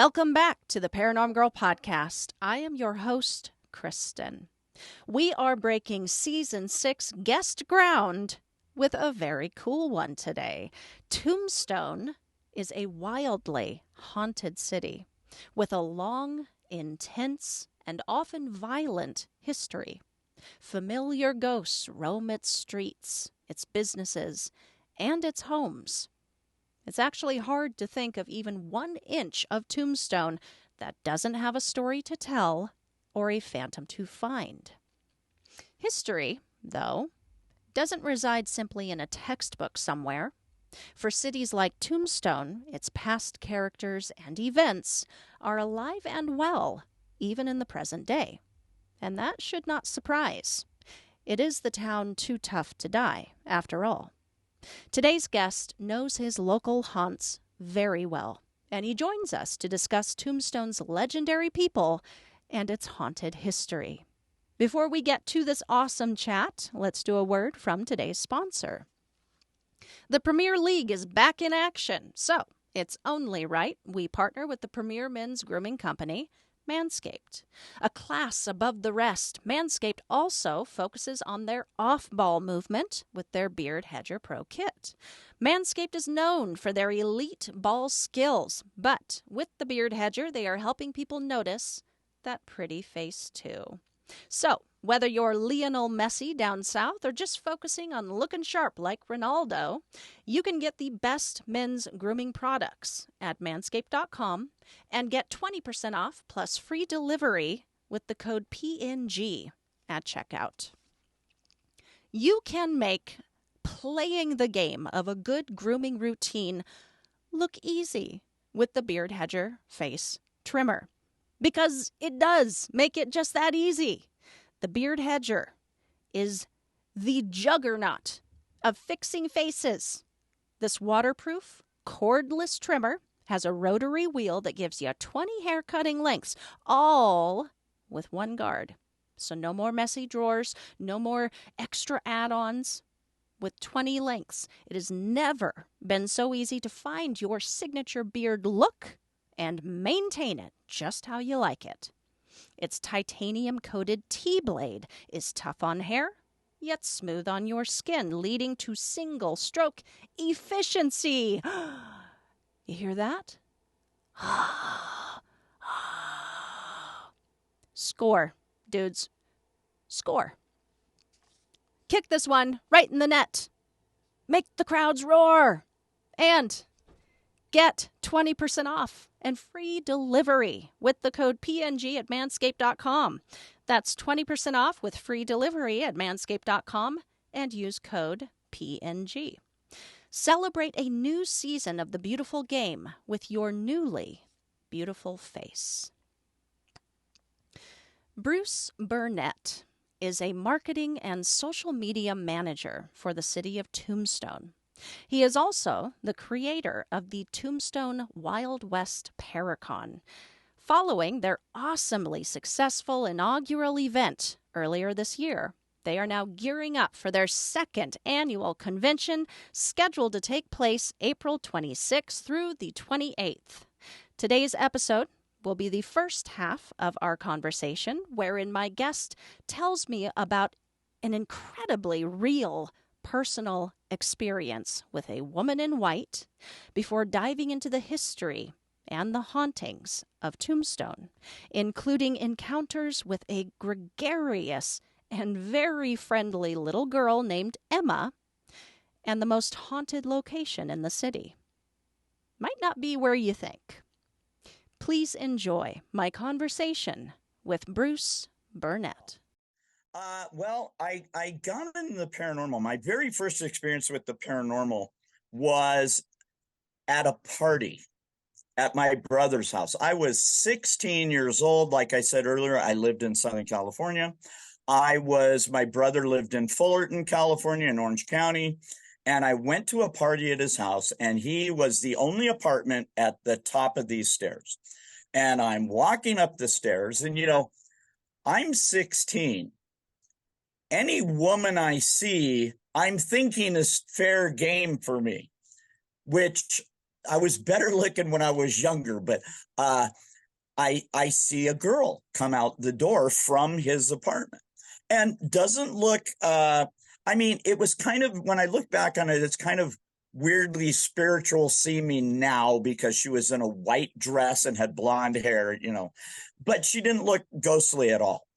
Welcome back to the Paranormal Girl podcast. I am your host, Kristen. We are breaking season 6 guest ground with a very cool one today. Tombstone is a wildly haunted city with a long, intense, and often violent history. Familiar ghosts roam its streets, its businesses, and its homes. It's actually hard to think of even 1 inch of Tombstone that doesn't have a story to tell or a phantom to find. History, though, doesn't reside simply in a textbook somewhere. For cities like Tombstone, its past characters and events are alive and well, even in the present day. And that should not surprise. It is the town too tough to die, after all. Today's guest knows his local haunts very well, and he joins us to discuss Tombstone's legendary people and its haunted history. Before we get to this awesome chat, let's do a word from today's sponsor. The Premier League is back in action, so it's only right we partner with the premier men's grooming company, Manscaped. A class above the rest, Manscaped also focuses on their off-ball movement with their Beard Hedger Pro Kit. Manscaped is known for their elite ball skills, but with the Beard Hedger, they are helping people notice that pretty face too. So, whether you're Lionel Messi down south or just focusing on looking sharp like Ronaldo, you can get the best men's grooming products at manscaped.com and get 20% off plus free delivery with the code PNG at checkout. You can make playing the game of a good grooming routine look easy with the Beard Hedger Face Trimmer. Because it does make it just that easy. The Beard Hedger is the juggernaut of fixing faces. This waterproof, cordless trimmer has a rotary wheel that gives you 20 hair cutting lengths, all with 1 guard. So no more messy drawers, no more extra add-ons. With 20 lengths, it has never been so easy to find your signature beard look and maintain it just how you like it. Its titanium-coated T-blade is tough on hair, yet smooth on your skin, leading to single-stroke efficiency. You hear that? Score, dudes. Score. Kick this one right in the net. Make the crowds roar. And get 20% off and free delivery with the code PNG at manscaped.com. That's 20% off with free delivery at manscaped.com and use code PNG. Celebrate a new season of the beautiful game with your newly beautiful face. Bruce Burnett is a marketing and social media manager for the city of Tombstone. He is also the creator of the Tombstone Wild West Paracon. Following their awesomely successful inaugural event earlier this year, they are now gearing up for their 2nd annual convention, scheduled to take place April 26th through the 28th. Today's episode will be the first half of our conversation, wherein my guest tells me about an incredibly real personal experience with a woman in white before diving into the history and the hauntings of Tombstone, including encounters with a gregarious and very friendly little girl named Emma and the most haunted location in the city. Might not be where you think. Please enjoy my conversation with Bruce Burnett. I got into the paranormal. My very first experience with the paranormal was at a party at my brother's house. I was 16 years old. Like I said earlier, I lived in Southern California. My brother lived in Fullerton, California, in Orange County. And I went to a party at his house, and he was the only apartment at the top of these stairs. And I'm walking up the stairs, and, I'm 16. Any woman I see, I'm thinking is fair game for me, which I was better looking when I was younger, but I see a girl come out the door from his apartment and doesn't look I mean, it was kind of, when I look back on it, it's kind of weirdly spiritual seeming now because she was in a white dress and had blonde hair, but she didn't look ghostly at all.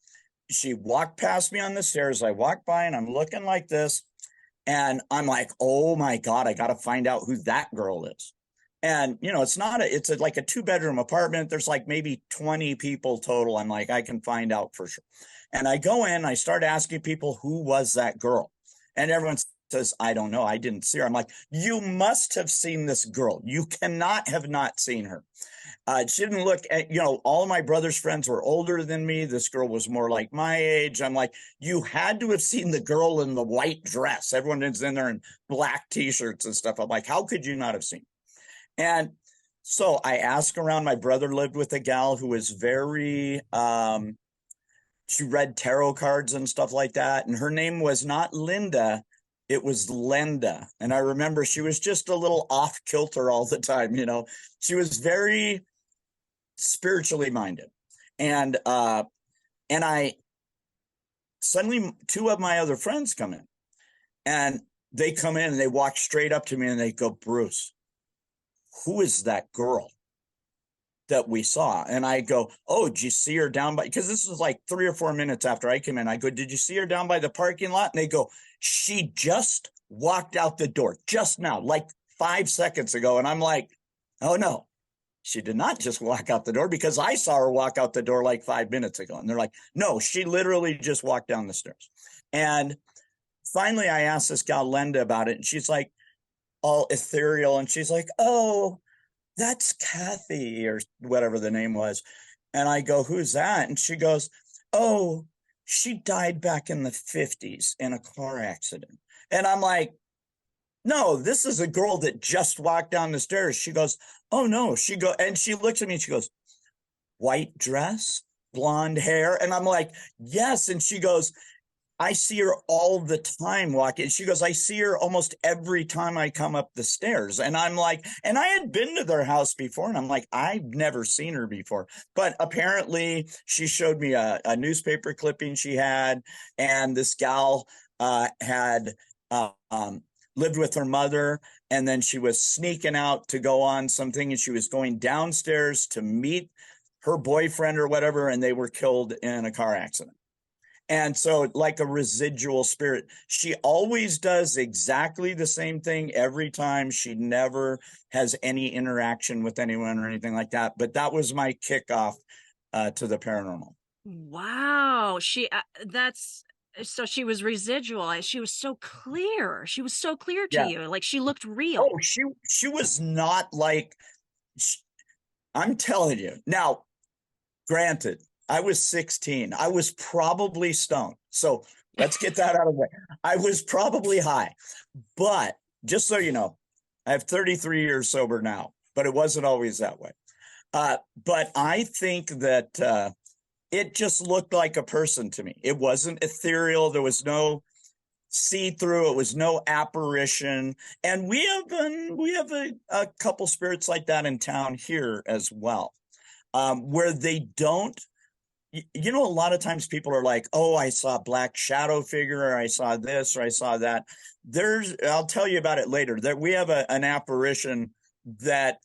She walked past me on the stairs. I walked by and I'm looking like this. And I'm like, oh my God, I got to find out who that girl is. And, it's like a 2-bedroom apartment. There's like maybe 20 people total. I'm like, I can find out for sure. And I go in, I start asking people, who was that girl? And everyone says, I don't know. I didn't see her. I'm like, you must have seen this girl. You cannot have not seen her. She didn't look at, all of my brother's friends were older than me. This girl was more like my age. I'm like, you had to have seen the girl in the white dress. Everyone is in there in black t-shirts and stuff. I'm like, how could you not have seen? And so I asked around. My brother lived with a gal who was very, she read tarot cards and stuff like that. And her name was not Linda. It was Lenda. And I remember she was just a little off kilter all the time. She was very spiritually minded. And I suddenly, 2 of my other friends come in, and they come in and they walk straight up to me and they go, Bruce, who is that girl that we saw? And I go, oh, did you see her down by, because this was like 3 or 4 minutes after I came in. I go, did you see her down by the parking lot? And they go, she just walked out the door just now, like 5 seconds ago. And I'm like, oh no, she did not just walk out the door, because I saw her walk out the door like 5 minutes ago. And they're like, no, she literally just walked down the stairs. And finally I asked this gal Linda about it, and she's like all ethereal. And she's like, oh, that's Kathy, or whatever the name was. And I go, who's that? And she goes, oh, she died back in the 50s in a car accident. And I'm like, no, this is a girl that just walked down the stairs. She goes, oh no. And she looks at me and she goes, white dress, blonde hair. And I'm like, yes. And she goes, I see her all the time walking. She goes, I see her almost every time I come up the stairs. And I'm like, and I had been to their house before, and I'm like, I've never seen her before. But apparently she showed me a newspaper clipping she had, and this gal had lived with her mother, and then she was sneaking out to go on something, and she was going downstairs to meet her boyfriend or whatever, and they were killed in a car accident. And so, like a residual spirit, she always does exactly the same thing every time. She never has any interaction with anyone or anything like that. But that was my kickoff to the paranormal. Wow. So she was residual. She was so clear. She was so clear to Yeah. you. Like, she looked real. Oh, she was not like, I'm telling you. Now, granted, I was 16. I was probably stoned. So let's get that out of the way. I was probably high. But just so you know, I have 33 years sober now, but it wasn't always that way. But I think that it just looked like a person to me. It wasn't ethereal. There was no see-through. It was no apparition. And we have a couple spirits like that in town here as well, where they don't. A lot of times people are like, oh, I saw a black shadow figure, or I saw this, or I saw that. I'll tell you about it later. That we have an apparition that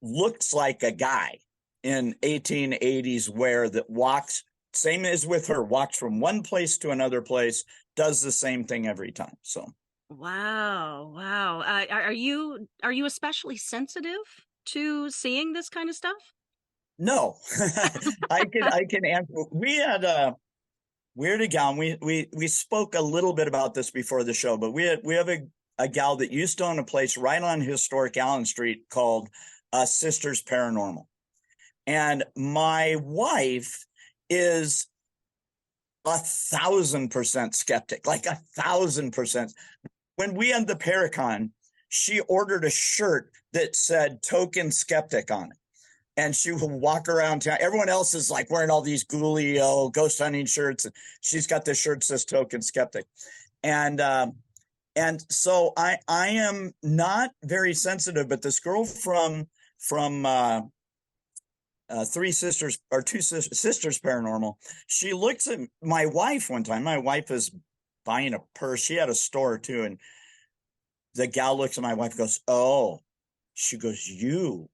looks like a guy in 1880s wear that walks, same as with her, walks from one place to another place, does the same thing every time. So. Wow. Are you especially sensitive to seeing this kind of stuff? No, I can answer. We had a gal. We spoke a little bit about this before the show, but we have a gal that used to own a place right on historic Allen Street called Sisters Paranormal, and my wife is 1,000% skeptic, like 1,000%. When we had the Paracon, she ordered a shirt that said "Token Skeptic" on it. And she will walk around town. Everyone else is like wearing all these ghoulie, ghost hunting shirts. And she's got this shirt that says Token Skeptic. And And so I am not very sensitive, but this girl from Three Sisters or Two Sisters Paranormal, she looks at my wife one time. My wife is buying a purse. She had a store too, and the gal looks at my wife, goes, "Oh," she goes, "You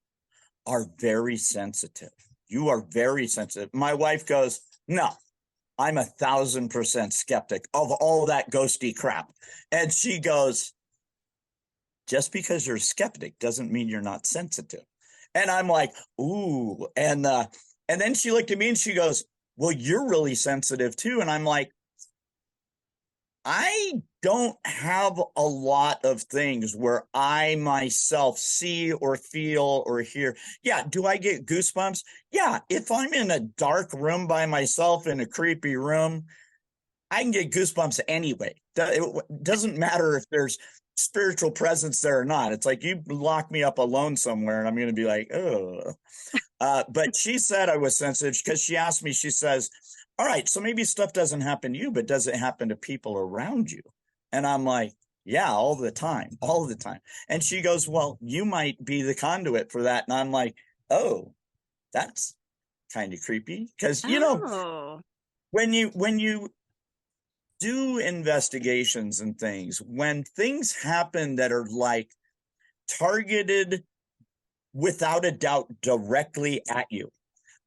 are very sensitive. You are very sensitive." My wife goes, "No, I'm 1,000% skeptic of all that ghosty crap." And she goes, "Just because you're a skeptic doesn't mean you're not sensitive." And I'm like, "Ooh." And then she looked at me and she goes, "Well, you're really sensitive too." And I'm like, I don't have a lot of things where I myself see or feel or hear. Yeah, do I get goosebumps? Yeah, if I'm in a dark room by myself in a creepy room, I can get goosebumps anyway. It doesn't matter if there's spiritual presence there or not. It's like you lock me up alone somewhere and I'm going to be like, oh. But she said I was sensitive because she asked me, she says, "All right, so maybe stuff doesn't happen to you, but does it happen to people around you?" And I'm like, "Yeah, all the time, all the time." And she goes, "Well, you might be the conduit for that." And I'm like, "Oh, that's kind of creepy." Because, Oh. when you do investigations and things, when things happen that are like targeted without a doubt directly at you,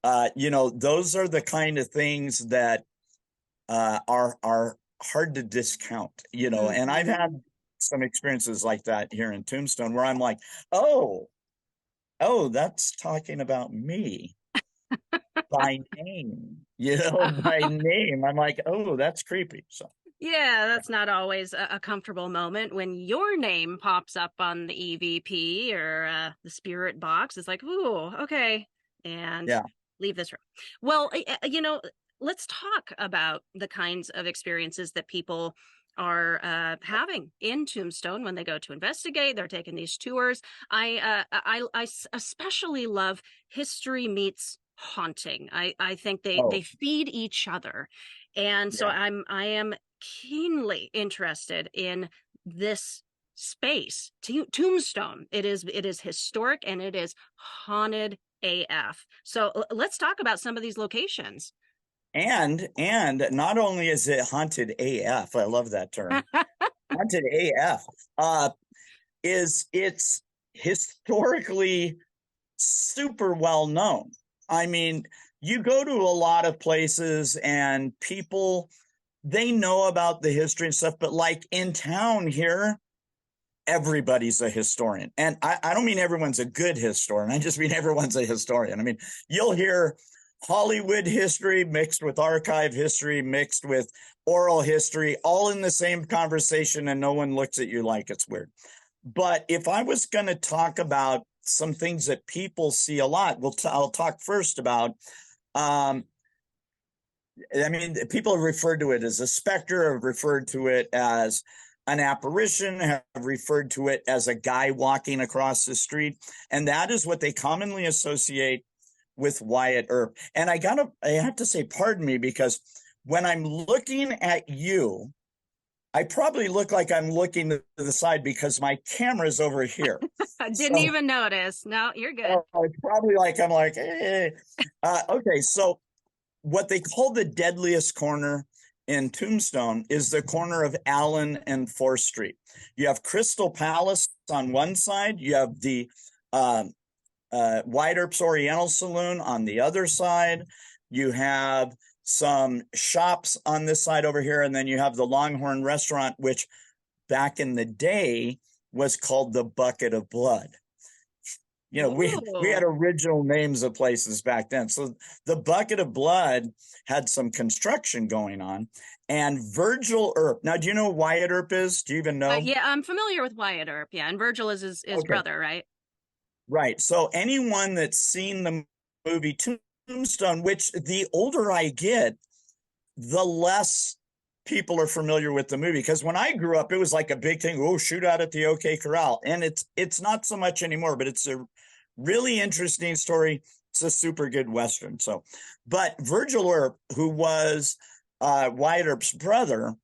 those are the kind of things that are hard to discount, and I've Mhm. had some experiences like that here in Tombstone where I'm like, oh, that's talking about me by name, by name. I'm like, oh, that's creepy. So Yeah, that's not always a comfortable moment when your name pops up on the EVP or the spirit box. It's like, ooh, okay, and yeah. leave this room. Well, let's talk about the kinds of experiences that people are having in Tombstone when they go to investigate. They're taking these tours. I especially love history meets haunting. I think they Oh, feed each other, and so yeah. I am keenly interested in this space. Tombstone. It is historic and it is haunted AF. So let's talk about some of these locations. And not only is it haunted AF, I love that term. Haunted AF is it's historically super well known. I mean, you go to a lot of places and people, they know about the history and stuff, but like in town here, everybody's a historian. And I don't mean everyone's a good historian. I just mean everyone's a historian. I mean, you'll hear Hollywood history mixed with archive history, mixed with oral history, all in the same conversation, and no one looks at you like it's weird. But if I was going to talk about some things that people see a lot, I'll talk first about. Um, I mean, people have referred to it as a specter, have referred to it as an apparition, have referred to it as a guy walking across the street, and that is what they commonly associate with Wyatt Earp. And I have to say, pardon me, because when I'm looking at you, I probably look like I'm looking to the side because my camera's over here. I didn't So even notice. No, you're good. it's probably like I'm like, eh. Okay. So what they call the deadliest corner in Tombstone is the corner of Allen and 4th Street. You have Crystal Palace on one side. You have the um, Wyatt Earp's Oriental Saloon on the other side. You have some shops on this side over here, and then you have the Longhorn Restaurant, which back in the day was called the Bucket of Blood. We had Ooh. original names of places back then. So the Bucket of Blood had some construction going on, and Virgil Earp. Now, do you know who Wyatt Earp is? Do you even know? Yeah, I'm familiar with Wyatt Earp. Yeah, and Virgil is his Okay, brother, right? right. So anyone that's seen the movie Tombstone, which the older I get, the less people are familiar with the movie. Because when I grew up, it was like a big thing. Oh, shootout at the OK Corral, and it's not so much anymore. But it's a really interesting story. It's a super good Western. So, but Virgil Earp, who was Wyatt Earp's brother,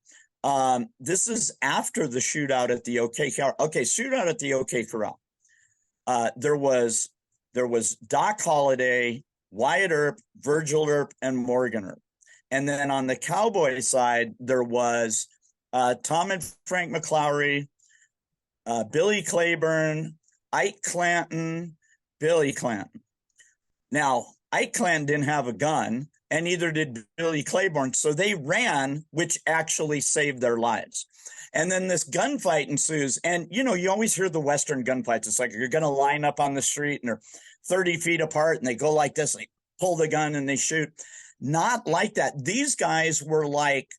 This is after the shootout at the OK Corral. Okay, shootout at the OK Corral. There was Doc Holliday, Wyatt Earp, Virgil Earp, and Morgan Earp. And then on the Cowboy side, there was Tom and Frank McClowry, Billy Claiborne, Ike Clanton, Billy Clanton. Now, Ike Clanton didn't have a gun, and neither did Billy Claiborne. So they ran, which actually saved their lives. And then this gunfight ensues. And, you know, you always hear the Western gunfights. It's like you're going to line up on the street and they're 30 feet apart and they go like this. They pull the gun and they shoot. Not like that. These guys were like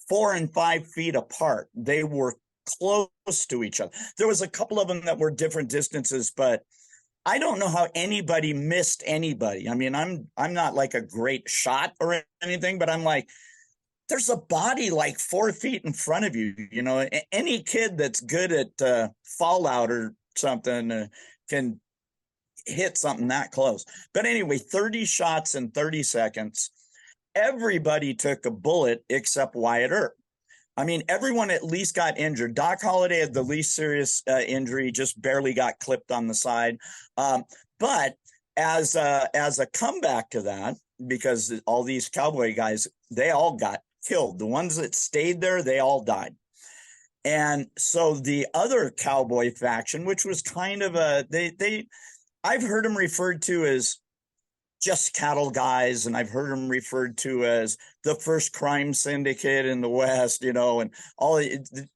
4 and 5 feet apart. They were close to each other. There was a couple of them that were different distances, but I don't know how anybody missed anybody. I mean, I'm not like a great shot or anything, but I'm like, there's a body like 4 feet in front of you. You know, any kid that's good at fallout or something can hit something that close. But anyway, 30 shots in 30 seconds. Everybody took a bullet except Wyatt Earp. I mean, everyone at least got injured. Doc Holliday had the least serious injury, just barely got clipped on the side. But as a comeback to that, because all these Cowboy guys, they all got killed. The ones that stayed there, they all died. And so the other Cowboy faction, which was kind of I've heard them referred to as just cattle guys, and I've heard them referred to as the first crime syndicate in the West, you know, and all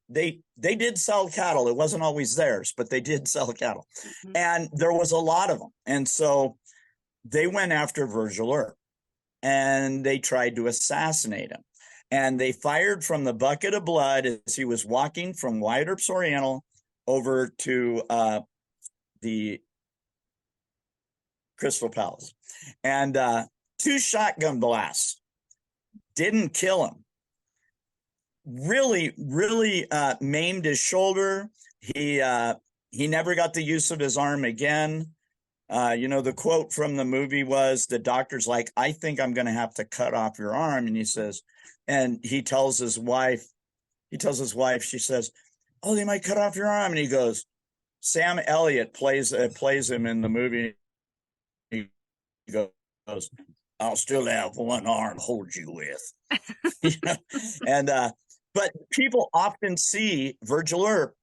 they did sell cattle. It wasn't always theirs, but they did sell cattle. Mm-hmm. And there was a lot of them. And so they went after Virgil Earp and they tried to assassinate him. And they fired from the bucket of blood as he was walking from Wyatt Earp's Oriental over to the Crystal Palace. And 2 shotgun blasts didn't kill him. Really maimed his shoulder. He never got the use of his arm again. You know, the quote from the movie was, the doctor's like, I think I'm going to have to cut off your arm. And he says, and he tells his wife, she says, oh, they might cut off your arm. And he goes, Sam Elliott plays him in the movie. He goes, I'll still have one arm to hold you with. And but people often see Virgil Earp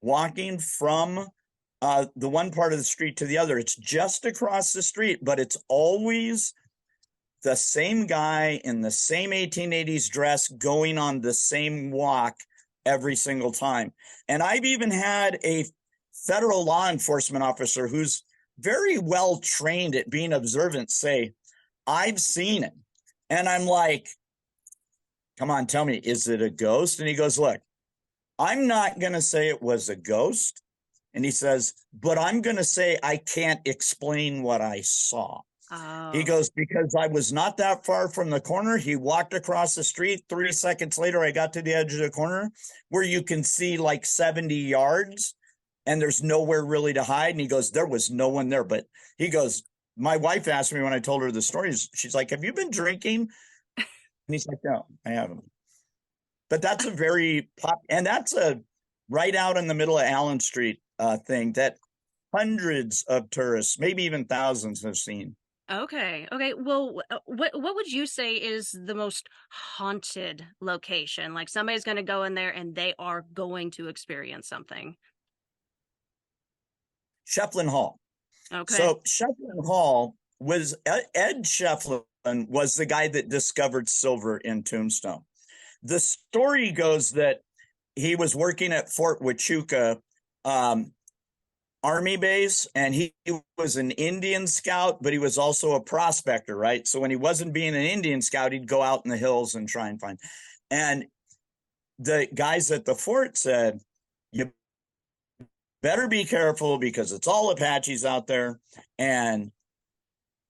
walking from the one part of the street to the other. It's just across the street, but it's always the same guy in the same 1880s dress going on the same walk every single time. And I've even had a federal law enforcement officer who's very well trained at being observant say, I've seen him. And I'm like, come on, tell me, is it a ghost? And he goes, look, I'm not going to say it was a ghost. And he says, but I'm going to say I can't explain what I saw. Oh. He goes, because I was not that far from the corner. He walked across the street. 3 seconds later, I got to the edge of the corner where you can see like 70 yards and there's nowhere really to hide. And he goes, there was no one there. But he goes, my wife asked me when I told her the stories, she's like, have you been drinking? And he's like, no, I haven't. But that's a very and that's a right out in the middle of Allen Street thing that hundreds of tourists, maybe even thousands, have seen. Okay. Well, what would you say is the most haunted location? Like somebody's going to go in there and they are going to experience something. Shefflin Hall. Okay. So Shefflin Hall was Ed Shefflin was the guy that discovered silver in Tombstone. The story goes that he was working at Fort Huachuca Army base, and he was an Indian scout, but he was also a prospector, right? So when he wasn't being an Indian scout, he'd go out in the hills and try and find. And the guys at the fort said, you better be careful because it's all Apaches out there, and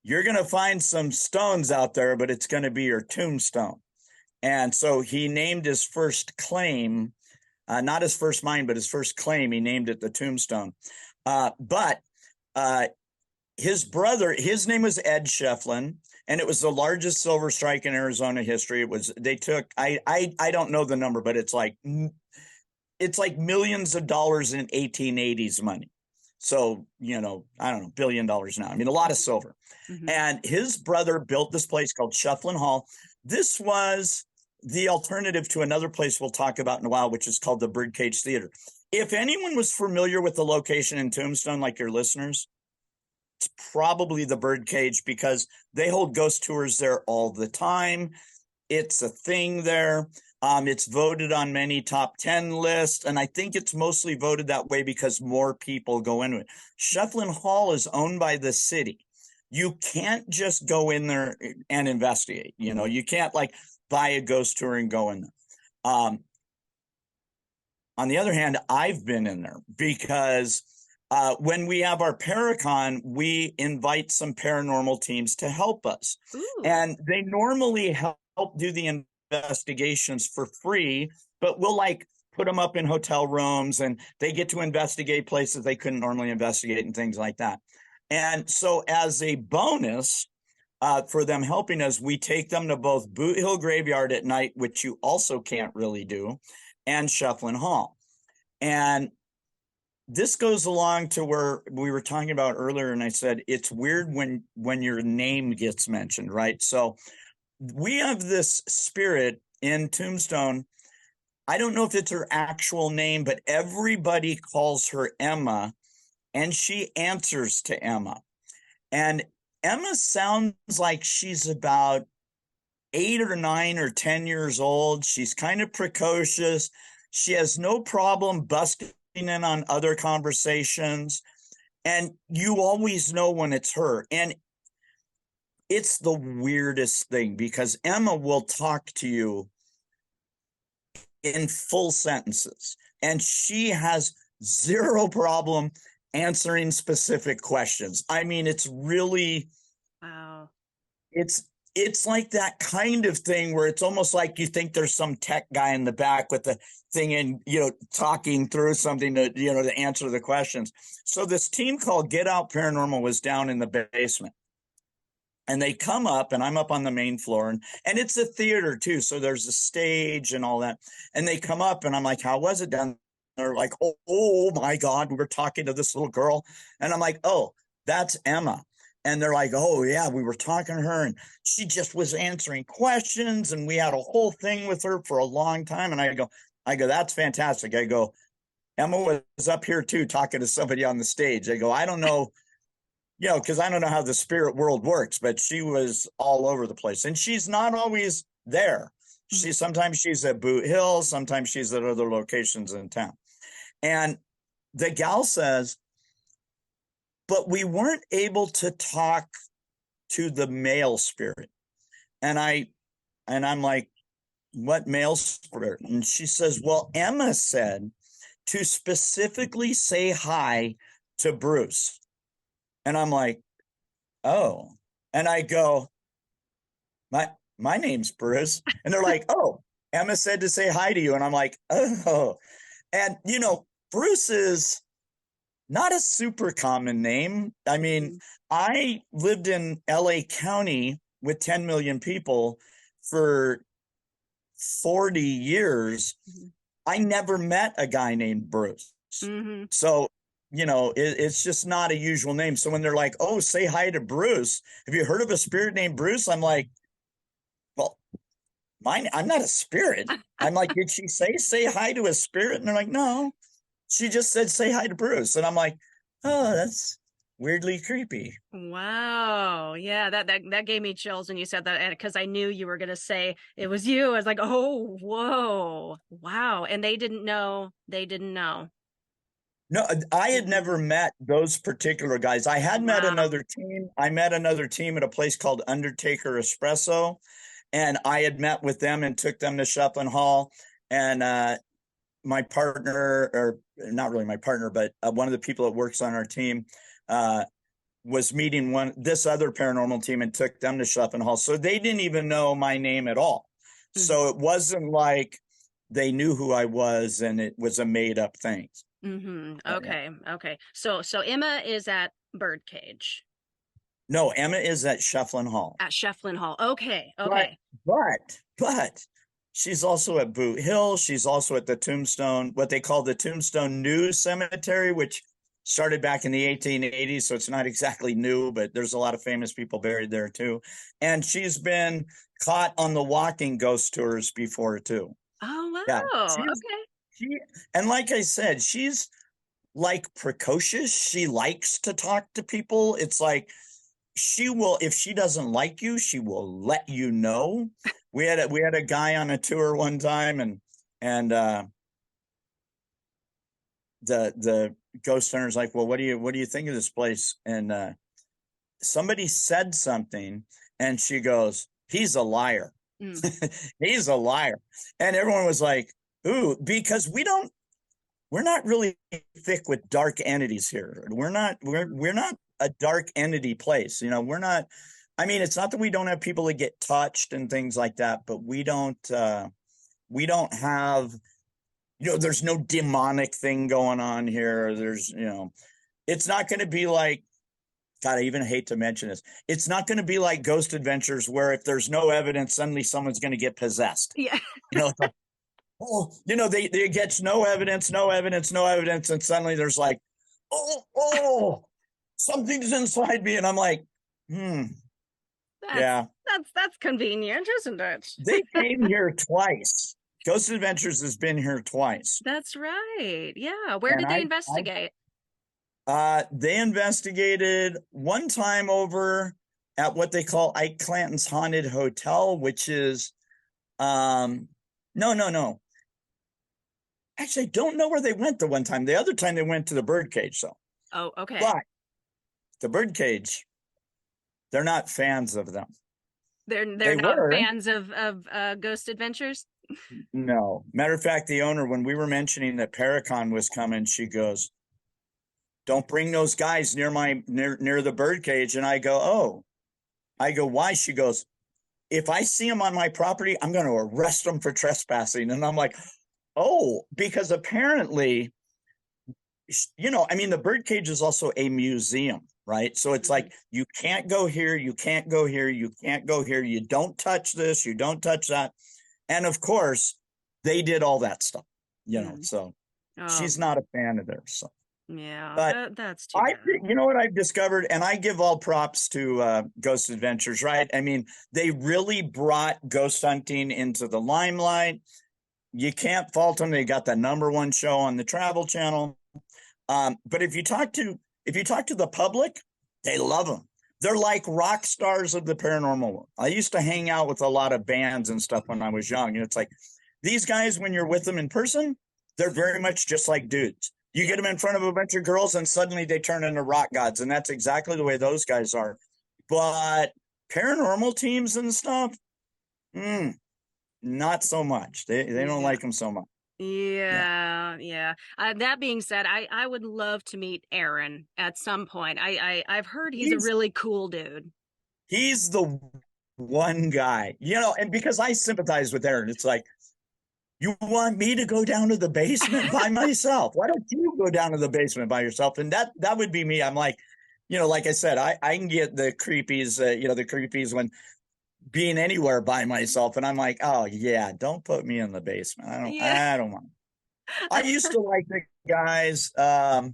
you're going to find some stones out there, but it's going to be your tombstone. And so he named his first claim, not his first mine, but his first claim, he named it the Tombstone. But his brother, his name was Ed Shefflin. and it was the largest silver strike in Arizona history. They took, I don't know the number, but it's like millions of dollars in 1880s money. So, I don't know, $1 billion now. I mean, a lot of silver. Mm-hmm. And his brother built this place called Shufflin Hall. This was the alternative to another place we'll talk about in a while, which is called the Birdcage Theater. If anyone was familiar with the location in Tombstone, like your listeners, it's probably the Birdcage, because they hold ghost tours there all the time. It's a thing there. It's voted on many top 10 lists, and I think it's mostly voted that way because more people go into it. Shufflin Hall is owned by the city. You can't just go in there and investigate. You can't like buy a ghost tour and go in there. On the other hand, I've been in there because when we have our Paracon, we invite some paranormal teams to help us. Ooh. And they normally help do the investigations for free, but we'll like put them up in hotel rooms and they get to investigate places they couldn't normally investigate and things like that. And so as a bonus for them helping us, we take them to both Boot Hill Graveyard at night, which you also can't really do, and Shufflin Hall. And this goes along to where we were talking about earlier, and I said it's weird when your name gets mentioned, right? So we have this spirit in Tombstone. I don't know if it's her actual name, but everybody calls her Emma, and she answers to Emma. And Emma sounds like she's about 8 or 9 or 10 years old. She's kind of precocious. She has no problem busting in on other conversations. And you always know when it's her. And it's the weirdest thing because Emma will talk to you in full sentences. And she has zero problem answering specific questions. I mean, it's really, wow. It's like that kind of thing where it's almost like you think there's some tech guy in the back with the thing and, talking through something to, to answer the questions. So this team called Get Out Paranormal was down in the basement. And they come up, and I'm up on the main floor, and it's a theater too. So there's a stage and all that. And they come up, and I'm like, how was it down? They're like, oh my God, we were talking to this little girl. And I'm like, oh, that's Emma. And they're like, oh yeah, we were talking to her, and she just was answering questions, and we had a whole thing with her for a long time. And I go, that's fantastic. I go, Emma was up here too, talking to somebody on the stage. I go, I don't know. Because I don't know how the spirit world works, but she was all over the place. And she's not always there. Sometimes she's at Boot Hill, sometimes she's at other locations in town. And the gal says, but we weren't able to talk to the male spirit. And I'm like, what male spirit? And she says, well, Emma said to specifically say hi to Bruce. And I'm like, oh. And I go, my name's Bruce. And they're like, oh, Emma said to say hi to you. And I'm like, oh. And, Bruce is not a super common name. I mean, I lived in LA County with 10 million people for 40 years. I never met a guy named Bruce. Mm-hmm. So it's just not a usual name. So when they're like, oh, say hi to Bruce. Have you heard of a spirit named Bruce? I'm like, well, I'm not a spirit. I'm like, did she say hi to a spirit? And they're like, no, she just said, say hi to Bruce. And I'm like, oh, that's weirdly creepy. Wow. Yeah, that gave me chills when you said that, because I knew you were going to say it was you. I was like, oh, whoa. Wow. And they didn't know. No, I had never met those particular guys. I had met another team. I met another team at a place called Undertaker Espresso, and I had met with them and took them to Shufflin Hall. And my partner, or not really my partner, but one of the people that works on our team was meeting this other paranormal team and took them to Shufflin Hall. So they didn't even know my name at all. Mm-hmm. So it wasn't like they knew who I was and it was a made up thing. Mm-hmm. Okay. Yeah. Okay. So Emma is at Birdcage. No, Emma is at Shefflin Hall. At Shefflin Hall. Okay. But Okay. but she's also at Boot Hill. She's also at the Tombstone, what they call the Tombstone New Cemetery, which started back in the 1880s. So it's not exactly new, but there's a lot of famous people buried there too. And she's been caught on the walking ghost tours before too. Oh, Yeah. wow. She's Okay. she and like I said, she's like precocious. She likes to talk to people. It's like she will, if she doesn't like you, she will let you know. We had a guy on a tour one time, and the ghost hunter's like, well, what do you think of this place? And somebody said something, and she goes, he's a liar. Mm. He's a liar. And everyone was like, ooh, because we're not really thick with dark entities here. We're not a dark entity place. We're not, I mean, it's not that we don't have people that get touched and things like that, but we don't have, there's no demonic thing going on here. It's not going to be like, God, I even hate to mention this. It's not going to be like Ghost Adventures where if there's no evidence, suddenly someone's going to get possessed. Yeah. It's like, oh, they get no evidence, no evidence, no evidence. And suddenly there's like, oh, something's inside me. And I'm like, yeah. That's convenient, isn't it? They came here twice. Ghost Adventures has been here twice. That's right. Yeah. Where And did they investigate? They investigated one time over at what they call Ike Clanton's Haunted Hotel, which is, no. Actually, I don't know where they went the one time. The other time they went to the birdcage, though. Oh, okay. But the birdcage, they're not fans of them. They're not fans of Ghost Adventures? No. Matter of fact, the owner, when we were mentioning that Paracon was coming, she goes, don't bring those guys near the birdcage. And I go, why? She goes, if I see them on my property, I'm going to arrest them for trespassing. And I'm like, oh, because apparently, the birdcage is also a museum, right? So it's like, you can't go here, you can't go here, you can't go here, you don't touch this, you don't touch that. And of course, they did all that stuff, so she's not a fan of theirs. So. Yeah, but that's too bad. You know what I've discovered, and I give all props to Ghost Adventures, right? I mean, they really brought ghost hunting into the limelight. You can't fault them. They got the #1 show on the Travel Channel. But if you talk to the public, they love them. They're like rock stars of the paranormal world. I used to hang out with a lot of bands and stuff when I was young, and it's like these guys, when you're with them in person, they're very much just like dudes. You get them in front of a bunch of girls and suddenly they turn into rock gods. And that's exactly the way those guys are. But paranormal teams and stuff, not so much. They don't like them so much. Yeah. That being said, I would love to meet Aaron at some point. I've heard he's a really cool dude. He's the one guy, and because I sympathize with Aaron, it's like, you want me to go down to the basement by myself? Why don't you go down to the basement by yourself? And that would be me. I'm like, like I said, I can get the creepies, the creepies when being anywhere by myself. And I'm like, oh yeah, don't put me in the basement. I don't want. I used to like the guys. I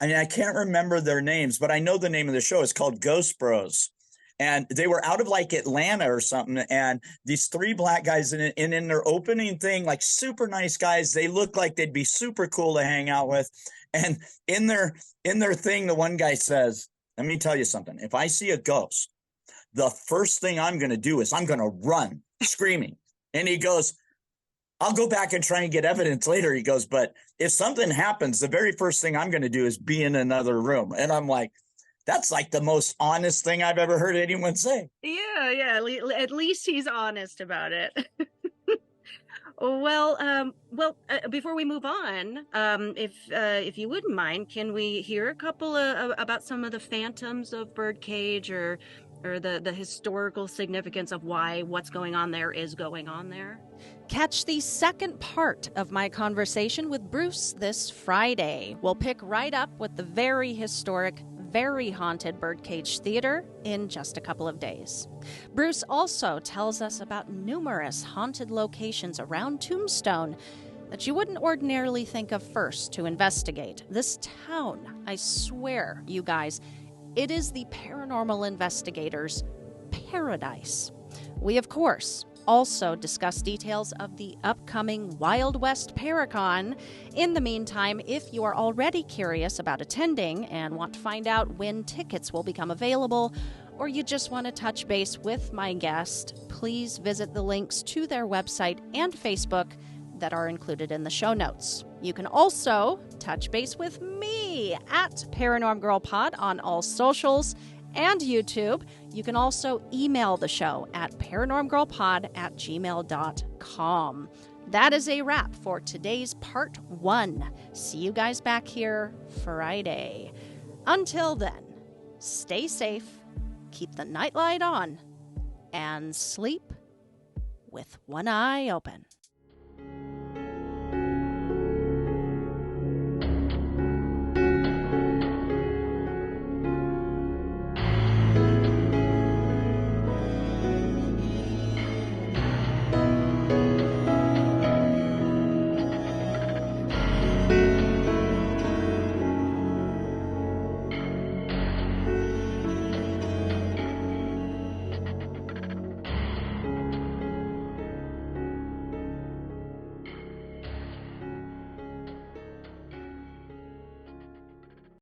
can't remember their names, but I know the name of the show. It's called Ghost Bros. And they were out of like Atlanta or something. And these 3 black guys in their opening thing, like super nice guys, they look like they'd be super cool to hang out with. And in their thing, the one guy says, let me tell you something. If I see a ghost, the first thing I'm going to do is I'm going to run screaming. And he goes, I'll go back and try and get evidence later. He goes, but if something happens, the very first thing I'm going to do is be in another room. And I'm like, that's like the most honest thing I've ever heard anyone say. Yeah. At least he's honest about it. Well, before we move on, if you wouldn't mind, can we hear a couple about some of the phantoms of Birdcage or the historical significance of why what's going on there is going on there? Catch the second part of my conversation with Bruce this Friday. We'll pick right up with the very historic, very haunted Birdcage Theater in just a couple of days. Bruce also tells us about numerous haunted locations around Tombstone that you wouldn't ordinarily think of first to investigate. This town, I swear, you guys, it is the paranormal investigators' paradise. We, of course, also discuss details of the upcoming Wild West Paracon. In the meantime, if you are already curious about attending and want to find out when tickets will become available, or you just want to touch base with my guest, please visit the links to their website and Facebook that are included in the show notes. You can also touch base with me at Paranorm Girl Pod on all socials and YouTube. You can also email the show at paranormgirlpod@gmail.com. That is a wrap for today's part 1. See you guys back here Friday. Until then, stay safe, keep the nightlight on, and sleep with one eye open.